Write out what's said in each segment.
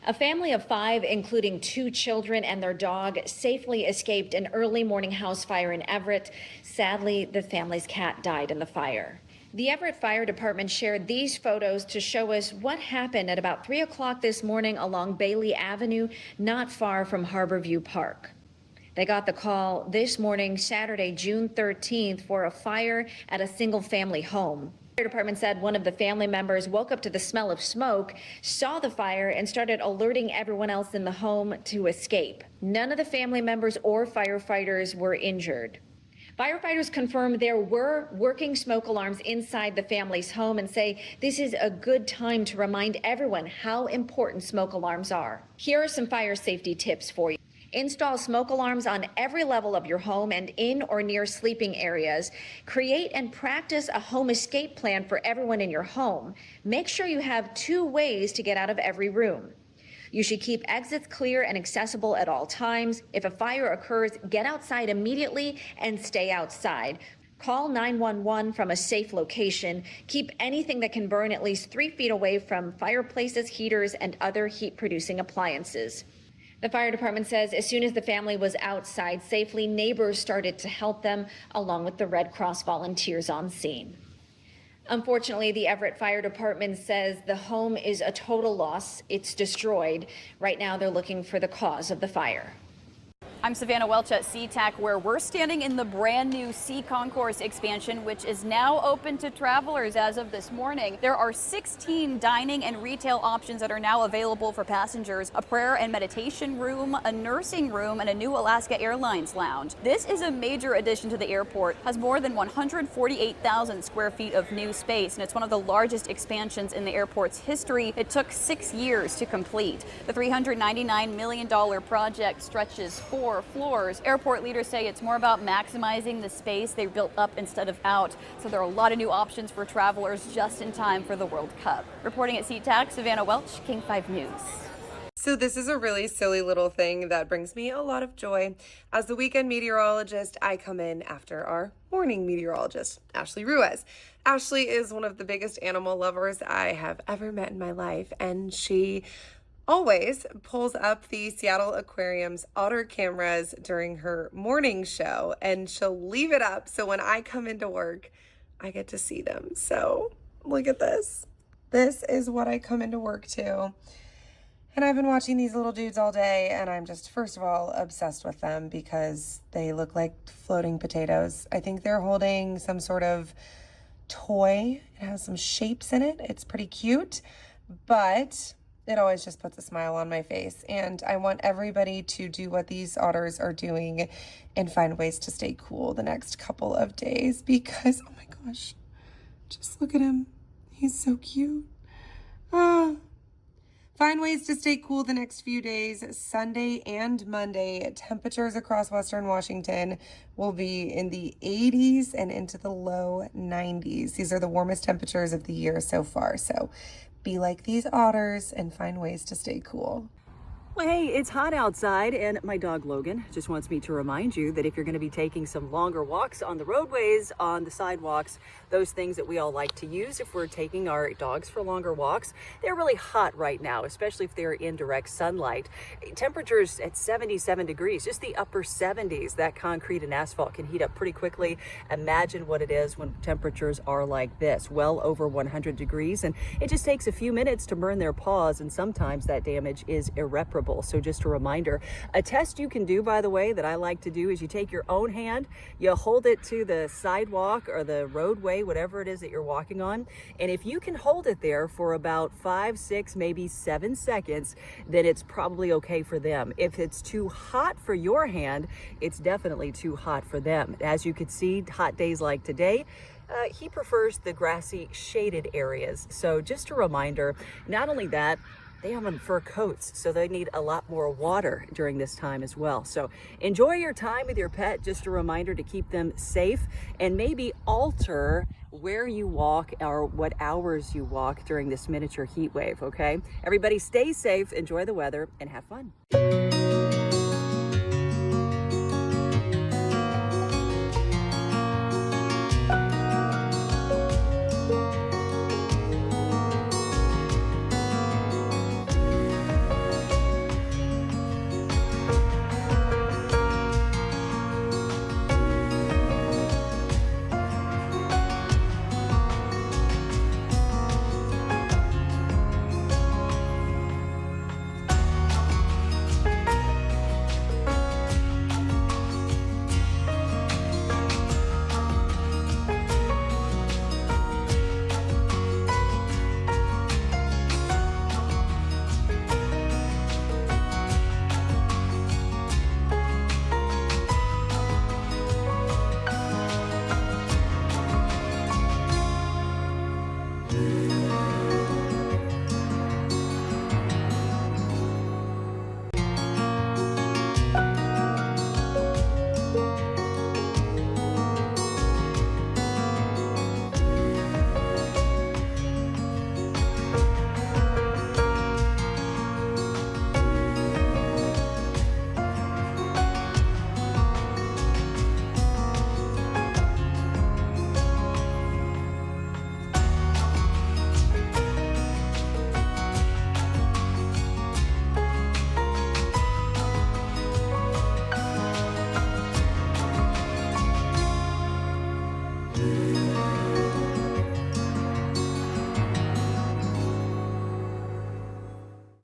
A family of 5, including 2 children and their dog, safely escaped an early morning house fire in Everett. Sadly, the family's cat died in the fire. The Everett Fire Department shared these photos to show us what happened at about 3 o'clock this morning along Bailey Avenue, not far from Harborview Park. They got the call this morning, Saturday, June 13th, for a fire at a single-family home. The fire department said one of the family members woke up to the smell of smoke, saw the fire, and started alerting everyone else in the home to escape. None of the family members or firefighters were injured. Firefighters confirm there were working smoke alarms inside the family's home and say this is a good time to remind everyone how important smoke alarms are. Here are some fire safety tips for you. Install smoke alarms on every level of your home and in or near sleeping areas. Create and practice a home escape plan for everyone in your home. Make sure you have 2 ways to get out of every room. You should keep exits clear and accessible at all times. If a fire occurs, get outside immediately and stay outside. Call 911 from a safe location. Keep anything that can burn at least 3 feet away from fireplaces, heaters, and other heat-producing appliances. The fire department says as soon as the family was outside safely, neighbors started to help them, along with the Red Cross volunteers on scene. Unfortunately, the Everett Fire Department says the home is a total loss. It's destroyed. Right now, they're looking for the cause of the fire. I'm Savannah Welch at SeaTac, where we're standing in the brand new Sea Concourse expansion, which is now open to travelers as of this morning. There are 16 dining and retail options that are now available for passengers, a prayer and meditation room, a nursing room, and a new Alaska Airlines lounge. This is a major addition to the airport, has more than 148,000 square feet of new space, and it's one of the largest expansions in the airport's history. It took 6 years to complete. The $399 million project stretches 4 floors. Airport leaders say it's more about maximizing the space they built up instead of out. So there are a lot of new options for travelers just in time for the World Cup. Reporting at SeaTac, Savannah Welch, King 5 News. So this is a really silly little thing that brings me a lot of joy. As the weekend meteorologist, I come in after our morning meteorologist, Ashley Ruiz. Ashley is one of the biggest animal lovers I have ever met in my life, and she always pulls up the Seattle Aquarium's otter cameras during her morning show, and she'll leave it up so when I come into work, I get to see them. So look at this. This is what I come into work to. And I've been watching these little dudes all day, and I'm just, first of all, obsessed with them because they look like floating potatoes. I think they're holding some sort of toy. It has some shapes in it. It's pretty cute, but it always just puts a smile on my face. And I want everybody to do what these otters are doing and find ways to stay cool the next couple of days because, oh my gosh, just look at him. He's so cute. Find ways to stay cool the next few days. Sunday and Monday, temperatures across Western Washington will be in the 80s and into the low 90s. These are the warmest temperatures of the year so far. So be like these otters and find ways to stay cool. Well, hey, it's hot outside, and my dog Logan just wants me to remind you that if you're going to be taking some longer walks on the roadways, on the sidewalks, those things that we all like to use if we're taking our dogs for longer walks, they're really hot right now, especially if they're in direct sunlight. Temperatures at 77 degrees, just the upper 70s. That concrete and asphalt can heat up pretty quickly. Imagine what it is when temperatures are like this, well over 100 degrees, and it just takes a few minutes to burn their paws, and sometimes that damage is irreparable. So just a reminder, a test you can do, by the way, that I like to do is you take your own hand, you hold it to the sidewalk or the roadway, whatever it is that you're walking on. And if you can hold it there for about 5, 6, maybe 7 seconds, then it's probably okay for them. If it's too hot for your hand, it's definitely too hot for them. As you can see, hot days like today, he prefers the grassy shaded areas. So just a reminder, not only that, they have on fur coats, so they need a lot more water during this time as well. So enjoy your time with your pet. Just a reminder to keep them safe and maybe alter where you walk or what hours you walk during this miniature heat wave, okay? Everybody stay safe, enjoy the weather, and have fun.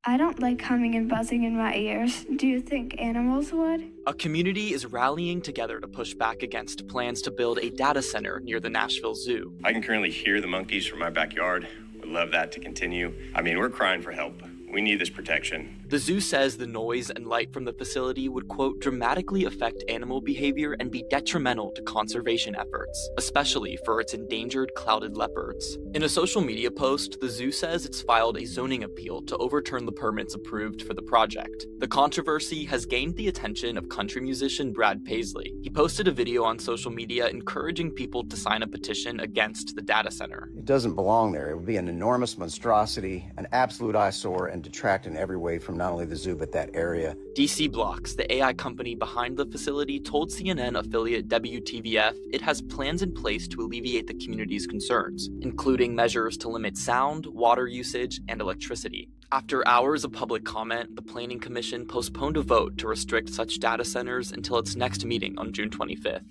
I don't like humming and buzzing in my ears. Do you think animals would? A community is rallying together to push back against plans to build a data center near the Nashville Zoo. I can currently hear the monkeys from my backyard. Would love that to continue. I mean, we're crying for help. We need this protection. The zoo says the noise and light from the facility would, quote, dramatically affect animal behavior and be detrimental to conservation efforts, especially for its endangered clouded leopards. In a social media post, the zoo says it's filed a zoning appeal to overturn the permits approved for the project. The controversy has gained the attention of country musician Brad Paisley. He posted a video on social media encouraging people to sign a petition against the data center. It doesn't belong there. It would be an enormous monstrosity, an absolute eyesore, and detract in every way from not only the zoo but that area. DC Blocks, the AI company behind the facility, told CNN affiliate WTVF it has plans in place to alleviate the community's concerns, including measures to limit sound, water usage, and electricity. After hours of public comment, the Planning Commission postponed a vote to restrict such data centers until its next meeting on June 25th.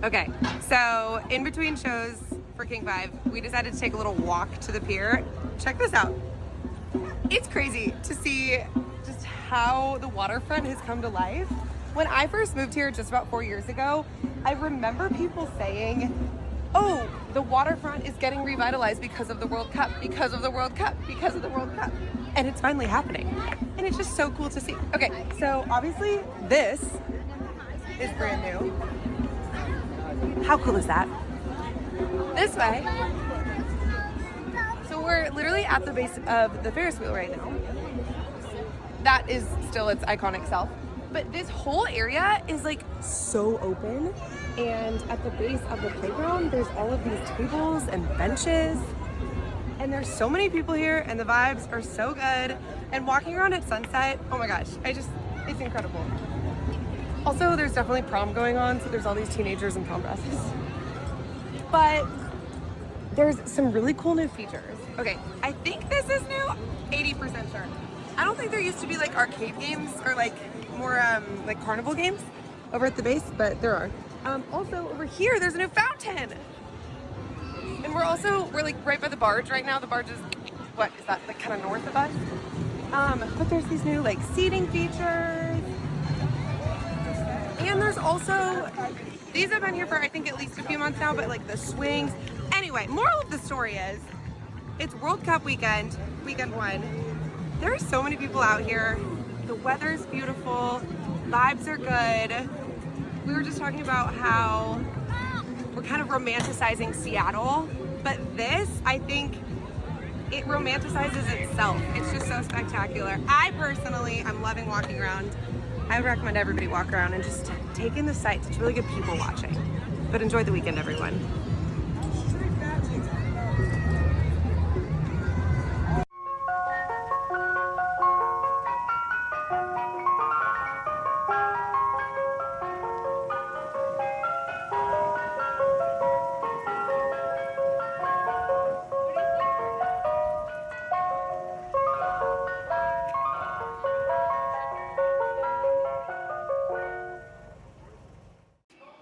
Okay, so in between shows for King 5, we decided to take a little walk to the pier. Check this out. It's crazy to see just how the waterfront has come to life. When I first moved here just about 4 years ago, I remember people saying, oh, the waterfront is getting revitalized because of the World Cup, because of the World Cup, because of the World Cup. And it's finally happening. And it's just so cool to see. Okay, so obviously this is brand new. How cool is that? This way. So we're literally at the base of the Ferris wheel right now. That is still its iconic self. But this whole area is like so open. And at the base of the playground, there's all of these tables and benches. And there's so many people here and the vibes are so good. And walking around at sunset, oh my gosh, it's incredible. Also, there's definitely prom going on, so there's all these teenagers in prom dresses. But there's some really cool new features. Okay, I think this is new, 80% sure. I don't think there used to be like arcade games or like more like carnival games over at the base, but there are. Also, over here, there's a new fountain. And we're like right by the barge right now. The barge is, what, is that like kind of north of us? But there's these new like seating features. And there's also, these have been here for I think at least a few months now, but like the swings. Anyway, moral of the story is, it's World Cup weekend 1. There are so many people out here. The weather's beautiful, vibes are good. We were just talking about how we're kind of romanticizing Seattle, but this, I think, it romanticizes itself. It's just so spectacular. I personally, I'm loving walking around. I would recommend everybody walk around and just take in the sights. It's really good people watching. But enjoy the weekend, everyone.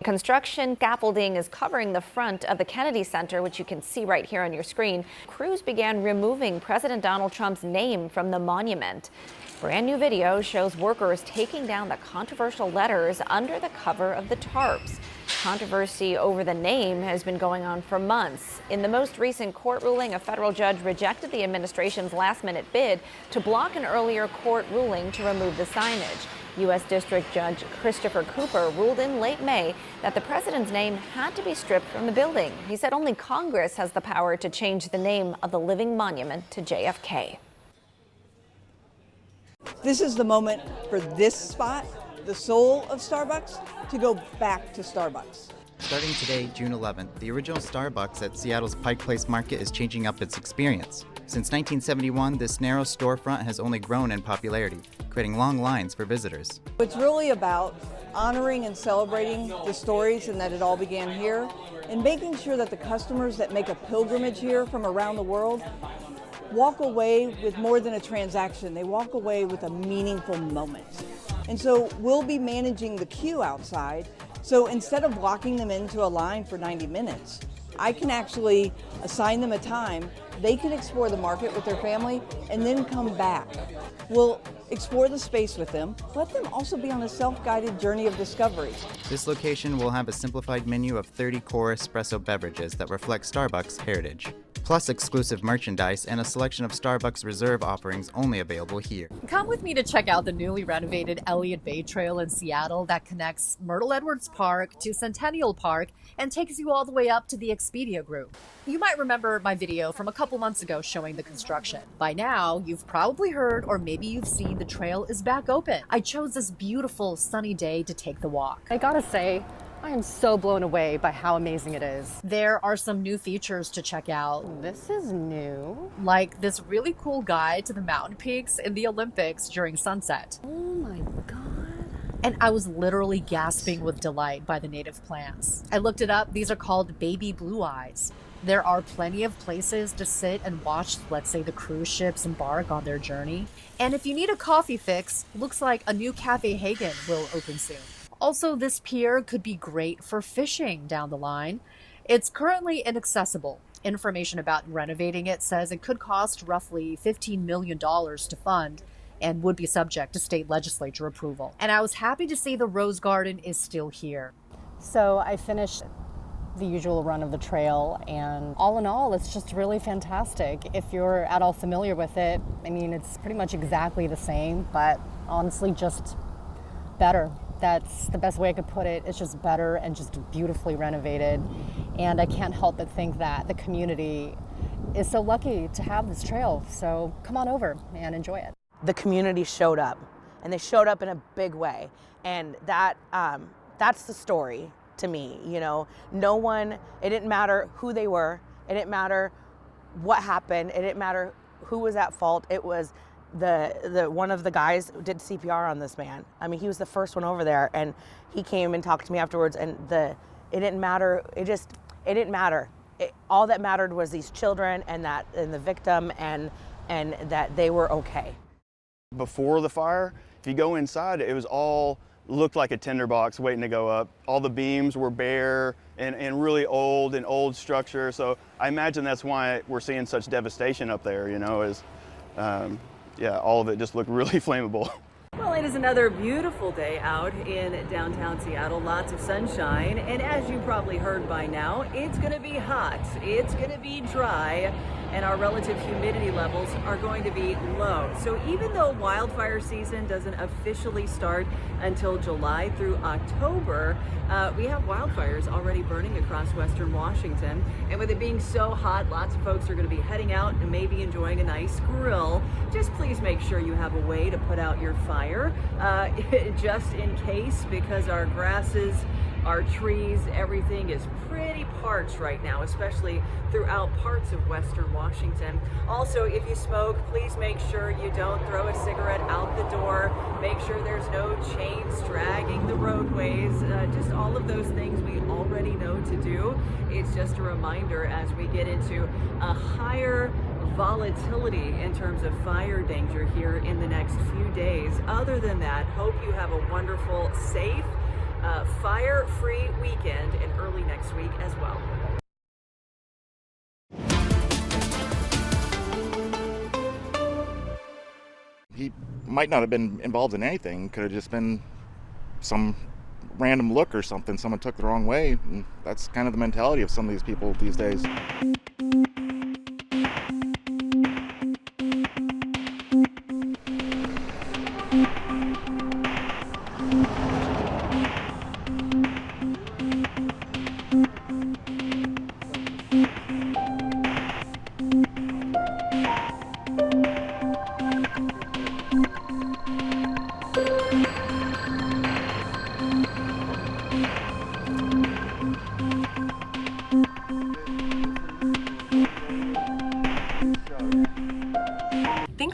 Construction scaffolding is covering the front of the Kennedy Center, which you can see right here on your screen. Crews began removing President Donald Trump's name from the monument. Brand new video shows workers taking down the controversial letters under the cover of the tarps. Controversy over the name has been going on for months. In the most recent court ruling, a federal judge rejected the administration's last-minute bid to block an earlier court ruling to remove the signage. U.S. District Judge Christopher Cooper ruled in late May that the president's name had to be stripped from the building. He said only Congress has the power to change the name of the living monument to JFK. This is the moment for this spot, the soul of Starbucks, to go back to Starbucks. Starting today, June 11th, the original Starbucks at Seattle's Pike Place Market is changing up its experience. Since 1971, this narrow storefront has only grown in popularity, creating long lines for visitors. It's really about honoring and celebrating the stories and that it all began here, and making sure that the customers that make a pilgrimage here from around the world walk away with more than a transaction. They walk away with a meaningful moment. And so we'll be managing the queue outside So instead of locking them into a line for 90 minutes, I can actually assign them a time. They can explore the market with their family and then come back. We'll explore the space with them. Let them also be on a self-guided journey of discovery. This location will have a simplified menu of 30 core espresso beverages that reflect Starbucks heritage, plus exclusive merchandise and a selection of Starbucks Reserve offerings only available here. Come with me to check out the newly renovated Elliott Bay Trail in Seattle that connects Myrtle Edwards Park to Centennial Park and takes you all the way up to the Expedia Group. You might remember my video from a couple months ago showing the construction. By now, you've probably heard or maybe you've seen the trail is back open. I chose this beautiful sunny day to take the walk. I gotta say, I am so blown away by how amazing it is. There are some new features to check out. This is new. Like this really cool guide to the mountain peaks in the Olympics during sunset. Oh my God. And I was literally gasping with delight by the native plants. I looked it up. These are called baby blue eyes. There are plenty of places to sit and watch, let's say, the cruise ships embark on their journey. And if you need a coffee fix, looks like a new Cafe Hagen will open soon. Also, this pier could be great for fishing down the line. It's currently inaccessible. Information about renovating it says it could cost roughly $15 million to fund and would be subject to state legislature approval. And I was happy to see the Rose Garden is still here. So I finished the usual run of the trail, and all in all, it's just really fantastic. If you're at all familiar with it, I mean, it's pretty much exactly the same, but honestly, just better. That's the best way I could put it. It's just better and just beautifully renovated. And I can't help but think that the community is so lucky to have this trail. So come on over and enjoy it. The community showed up, and they showed up in a big way. And that's the story to me. You know, no one, it didn't matter who they were. It didn't matter what happened. It didn't matter who was at fault. It was the one of the guys did CPR on this man. I mean, he was the first one over there, and he came and talked to me afterwards, and it didn't matter. It didn't matter. All that mattered was these children and the victim and that they were okay. Before the fire, if you go inside, it was all looked like a tinderbox waiting to go up. All the beams were bare and really old structure. So I imagine that's why we're seeing such devastation up there, you know, yeah, all of it just looked really flammable. Well, it is another beautiful day out in downtown Seattle, lots of sunshine, and as you probably heard by now, it's going to be hot, it's going to be dry, and our relative humidity levels are going to be low. So even though wildfire season doesn't officially start until July through October, we have wildfires already burning across Western Washington, and with it being so hot, lots of folks are going to be heading out and maybe enjoying a nice grill. Just please make sure you have a way to put out your fire, just in case, because our grasses, our trees, everything is pretty parched right now, especially throughout parts of Western Washington. Also, if you smoke, please make sure you don't throw a cigarette out the door. Make sure there's no chains dragging the roadways. Just all of those things we already know to do. It's just a reminder as we get into a higher volatility in terms of fire danger here in the next few days. Other than that, hope you have a wonderful, safe, fire-free weekend and early next week as well. He might not have been involved in anything. Could have just been some random look or something. Someone took the wrong way. And that's kind of the mentality of some of these people these days.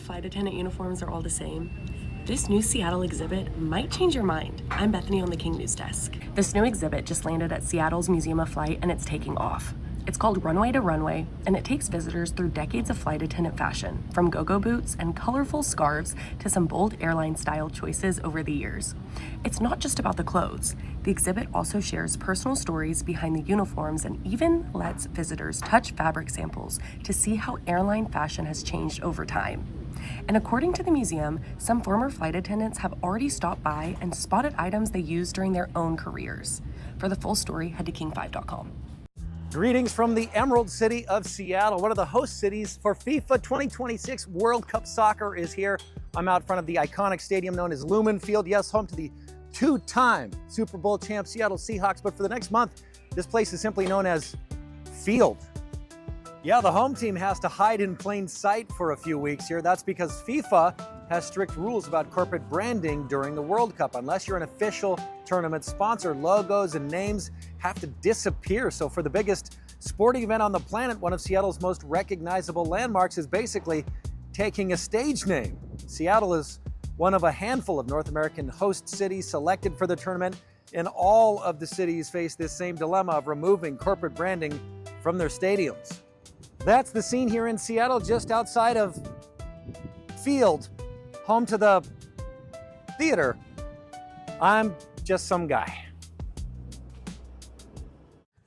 Flight attendant uniforms are all the same. This new Seattle exhibit might change your mind. I'm Bethany on the King News Desk. This new exhibit just landed at Seattle's Museum of Flight, and it's taking off. It's called Runway to Runway, and it takes visitors through decades of flight attendant fashion, from go-go boots and colorful scarves to some bold airline-style choices over the years. It's not just about the clothes. The exhibit also shares personal stories behind the uniforms and even lets visitors touch fabric samples to see how airline fashion has changed over time. And according to the museum, some former flight attendants have already stopped by and spotted items they used during their own careers. For the full story, head to king5.com. Greetings from the Emerald City of Seattle. One of the host cities for FIFA 2026 World Cup Soccer is here. I'm out front of the iconic stadium known as Lumen Field. Yes, home to the two-time Super Bowl champ Seattle Seahawks. But for the next month, this place is simply known as Field. Yeah, the home team has to hide in plain sight for a few weeks here. That's because FIFA has strict rules about corporate branding during the World Cup. Unless you're an official tournament sponsor, logos and names have to disappear. So for the biggest sporting event on the planet, one of Seattle's most recognizable landmarks is basically taking a stage name. Seattle is one of a handful of North American host cities selected for the tournament, and all of the cities face this same dilemma of removing corporate branding from their stadiums. That's the scene here in Seattle, just outside of Field, home to the theater. I'm just some guy.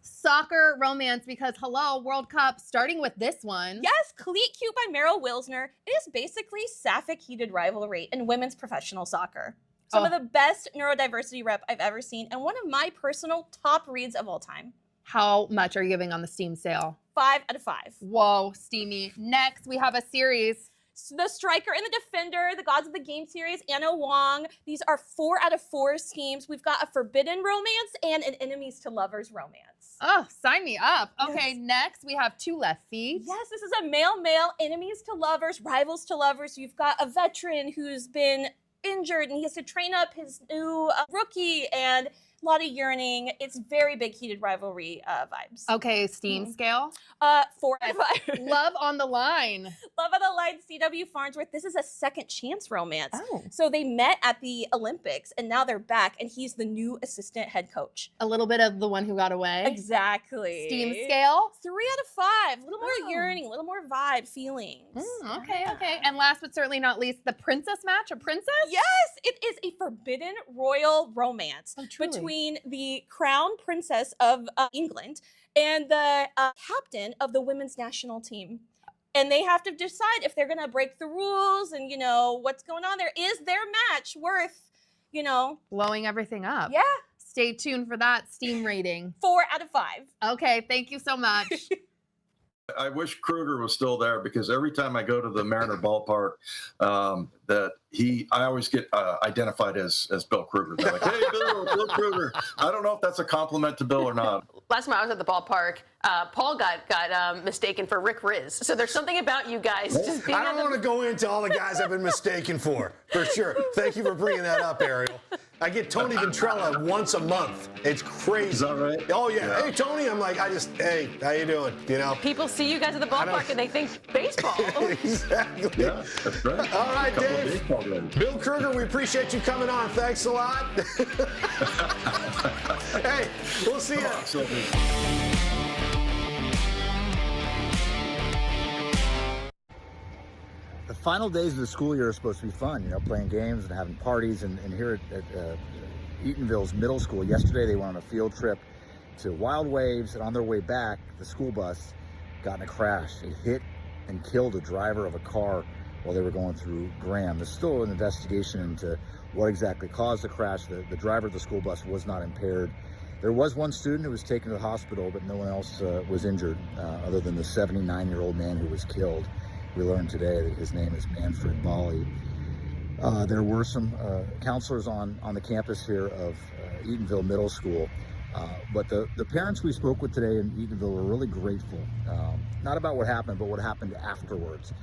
Soccer romance, because hello, World Cup, starting with this one. Yes, Cleat Cute by Meryl Wilsner. It is basically sapphic heated rivalry in women's professional soccer. Some of the best neurodiversity rep I've ever seen, and one of my personal top reads of all time. How much are you giving on the Steam sale? 5 out of 5. Whoa, steamy. Next, we have a series. The Striker and the Defender, the Gods of the Game series, Anna Wong. These are 4 out of 4 schemes. We've got a forbidden romance and an enemies to lovers romance. Oh, sign me up. Okay, next we have Two Left Feet. Yes, this is a male-male, enemies to lovers, rivals to lovers. You've got a veteran who's been injured and he has to train up his new rookie, and a lot of yearning. It's very big heated rivalry vibes. Okay, Steam scale. 4 out of 5. Love on the Line. Love on the Line, C.W. Farnsworth. This is a second chance romance. Oh. So they met at the Olympics and now they're back, and he's the new assistant head coach. A little bit of The One Who Got Away. Exactly. Steam scale. 3 out of 5. A little more yearning, a little more vibe, feelings. Okay. And last but certainly not least, The Princess Match. A princess? Yes, it is a forbidden royal romance between the crown princess of England and the captain of the women's national team. And they have to decide if they're going to break the rules and, you know, what's going on there. Is their match worth, you know, blowing everything up? Yeah. Stay tuned for that Steam rating. 4 out of 5. Okay, thank you so much. I wish Kruger was still there, because every time I go to the Mariner ballpark, I always get identified as Bill Kruger. They're like, "Hey, Bill Kruger." I don't know if that's a compliment to Bill or not. Last time I was at the ballpark, Paul got mistaken for Rick Riz. So there's something about you guys just being. I don't want to go into all the guys I've been mistaken for sure. Thank you for bringing that up, Ariel. I get Tony Ventrella once a month. It's crazy. Is that right? Oh yeah. Hey Tony, I'm like, hey, how you doing? You know. People see you guys at the ballpark and they think baseball. Exactly. Yeah, that's right. All right, Dave. Bill Kruger, we appreciate you coming on. Thanks a lot. Hey, we'll see you. The final days of the school year are supposed to be fun, you know, playing games and having parties. And here at Eatonville's middle school, yesterday they went on a field trip to Wild Waves, and on their way back, the school bus got in a crash. It hit and killed a driver of a car while they were going through Graham. There's still an investigation into what exactly caused the crash. The driver of the school bus was not impaired. There was one student who was taken to the hospital, but no one else was injured other than the 79-year-old man who was killed. We learned today that his name is Manfred Bali. There were some counselors on the campus here of Eatonville Middle School, but the parents we spoke with today in Eatonville were really grateful, not about what happened, but what happened afterwards.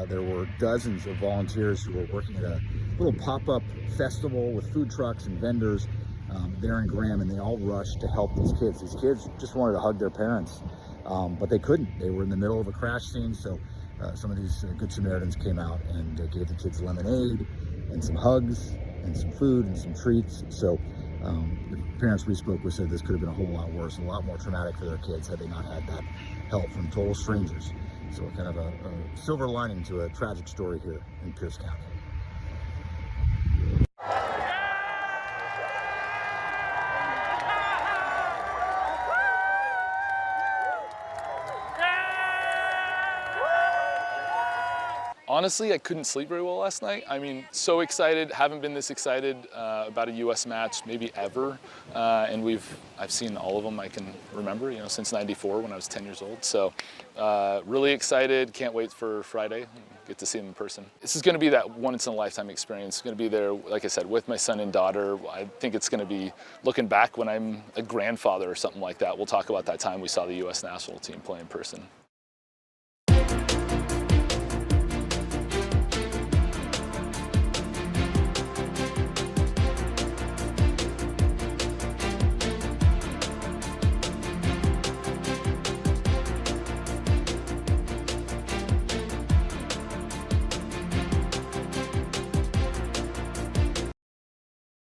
There were dozens of volunteers who were working at a little pop-up festival with food trucks and vendors there in Graham, and they all rushed to help these kids. These kids just wanted to hug their parents, but they couldn't. They were in the middle of a crash scene, so some of these Good Samaritans came out and gave the kids lemonade and some hugs and some food and some treats. So The parents we spoke with said this could have been a whole lot worse, and a lot more traumatic for their kids had they not had that help from total strangers. So kind of a silver lining to a tragic story here in Pierce County. Honestly, I couldn't sleep very well last night. I mean, so excited, haven't been this excited about a U.S. match maybe ever. And I've seen all of them I can remember, since '94 when I was 10 years old. So really excited, can't wait for Friday, get to see them in person. This is gonna be that once-in-a-lifetime experience. It's gonna be there, like I said, with my son and daughter. I think it's gonna be looking back when I'm a grandfather or something like that. We'll talk about that time we saw the U.S. national team play in person.